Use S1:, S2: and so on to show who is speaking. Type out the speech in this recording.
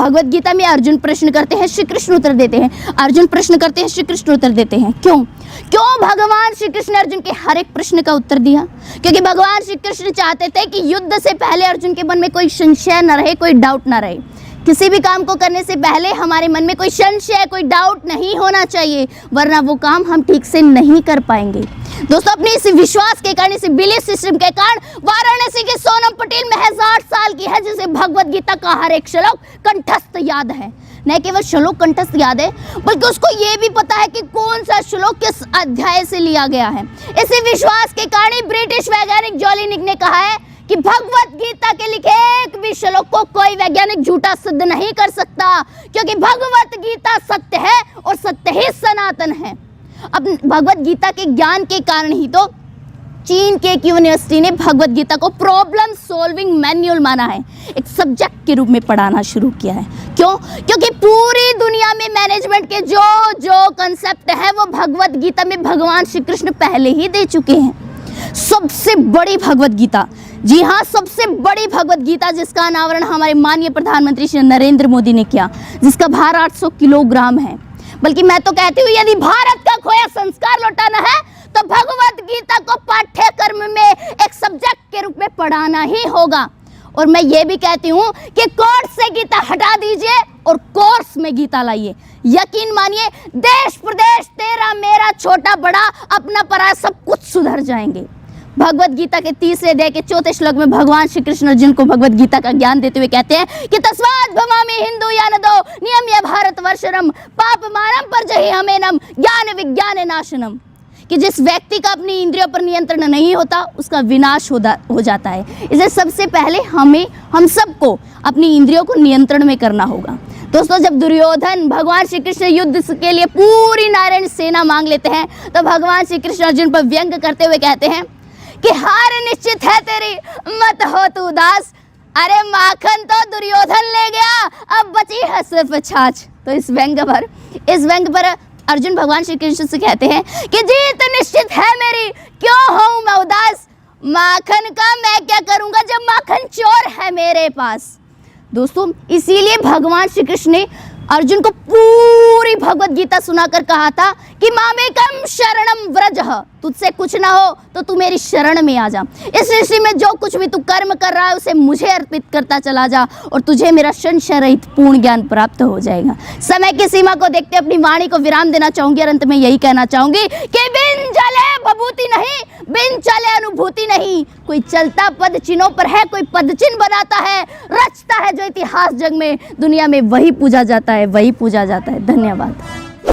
S1: भगवत गीता में अर्जुन प्रश्न करते हैं, श्री कृष्ण उत्तर देते हैं, अर्जुन प्रश्न करते हैं, श्री कृष्ण उत्तर देते हैं। क्यों भगवान श्री कृष्ण ने अर्जुन के हर एक प्रश्न का उत्तर दिया? क्योंकि भगवान श्री कृष्ण चाहते थे कि युद्ध से पहले अर्जुन के मन में कोई संशय न रहे, कोई डाउट न रहे। किसी भी काम को करने से पहले हमारे मन में कोई संशय, कोई डाउट नहीं होना चाहिए, वरना वो काम हम ठीक से नहीं कर पाएंगे। दोस्तों, अपने इस विश्वास के कारण, इस बिलीफ सिस्टम के कारण वाराणसी के सोनम पटेल महज 8 साल की है, जिसे भगवत गीता का हर एक श्लोक कंठस्थ याद है। न केवल श्लोक कंठस्थ याद है, बल्कि उसको ये भी पता है कि कौन सा श्लोक किस अध्याय से लिया गया है। इसी विश्वास के कारण ही ब्रिटिश वैज्ञानिक जोलिनिक ने कहा है कि भगवत गीता के लिखे एक भी श्लोक को कोई वैज्ञानिक झूठा सिद्ध नहीं कर सकता, क्योंकि भगवत गीता सत्य है और सत्य ही सनातन है। अब भगवत गीता के ज्ञान के कारण ही तो चीन के एक यूनिवर्सिटी ने भगवत गीता को प्रॉब्लम सॉल्विंग मैन्युअल माना है, एक सब्जेक्ट के रूप में पढ़ाना शुरू किया है। क्यों? क्योंकि पूरी दुनिया में मैनेजमेंट के जो कंसेप्ट है वो भगवत गीता में भगवान श्री कृष्ण पहले ही दे चुके हैं। सबसे बड़ी भगवत गीता, जी हाँ, सबसे बड़ी भगवत गीता, जिसका अनावरण हमारे माननीय प्रधानमंत्री श्री नरेंद्र मोदी ने किया, जिसका भार 800 किलोग्राम है। बल्कि मैं तो कहती हूँ, यदि भारत का खोया संस्कार लौटाना है तो भगवत गीता को पाठ्यक्रम में एक सब्जेक्ट के रूप में पढ़ाना ही होगा। और मैं ये भी कहती हूँ कि कोर्स से गीता हटा दीजिए और कोर्स में गीता लाइए। यकीन मानिए, देश प्रदेश तेरा मेरा छोटा बड़ा अपना पराया सब कुछ सुधर जाएंगे। भगवत गीता के 3 अध्याय के 4 श्लोक में भगवान श्री कृष्ण अर्जुन को भगवत गीता का ज्ञान देते हुए कहते हैं कि तस्मात् भवामि हिंदू यानदो नियम्य भारतवर्षरम पाप मानम परजहि हमेनम ज्ञान विज्ञान नाशनम। कि जिस व्यक्ति का अपनी इंद्रियों पर नियंत्रण नहीं होता उसका विनाश हो जाता है। इसलिए सबसे पहले हम सबको अपनी इंद्रियों को नियंत्रण में करना होगा। दोस्तों, जब दुर्योधन भगवान श्री कृष्ण युद्ध के लिए पूरी नारायण सेना मांग लेते हैं तो भगवान श्री कृष्ण अर्जुन पर व्यंग करते हुए कहते हैं कि हार निश्चित है तेरी, मत हो तू उदास। अरे माखन तो दुर्योधन ले गया, अब बची है सिर्फ छाछ। तो इस व्यंग पर अर्जुन भगवान श्री कृष्ण से कहते हैं कि जीत निश्चित है मेरी, क्यों हूं मैं उदास। माखन का मैं क्या करूंगा जब माखन चोर है मेरे पास। दोस्तों, इसीलिए भगवान श्री कृष्ण ने अर्जुन को पूरी भगवत गीता सुनाकर कहा था कि मामेकम शरणम व्रजः, तुझसे कुछ ना हो तो तू मेरी शरण में आ जा। इस सृष्टि में जो कुछ भी तू कर्म कर रहा है उसे मुझे अर्पित करता चला जा और तुझे मेरा संशय रहित पूर्ण ज्ञान प्राप्त हो जाएगा। समय की सीमा को देखते अपनी वाणी को विराम देना चाहूंगी और अंत में यही कहना चाहूंगी कि बिन जले भभूति नहीं, बिन चले अनुभूति नहीं। कोई चलता पद चिन्हों पर है, कोई पद चिन्ह बनाता है, रचता है जो इतिहास जग में दुनिया में, वही पूजा जाता है, वही पूजा जाता है। धन्यवाद।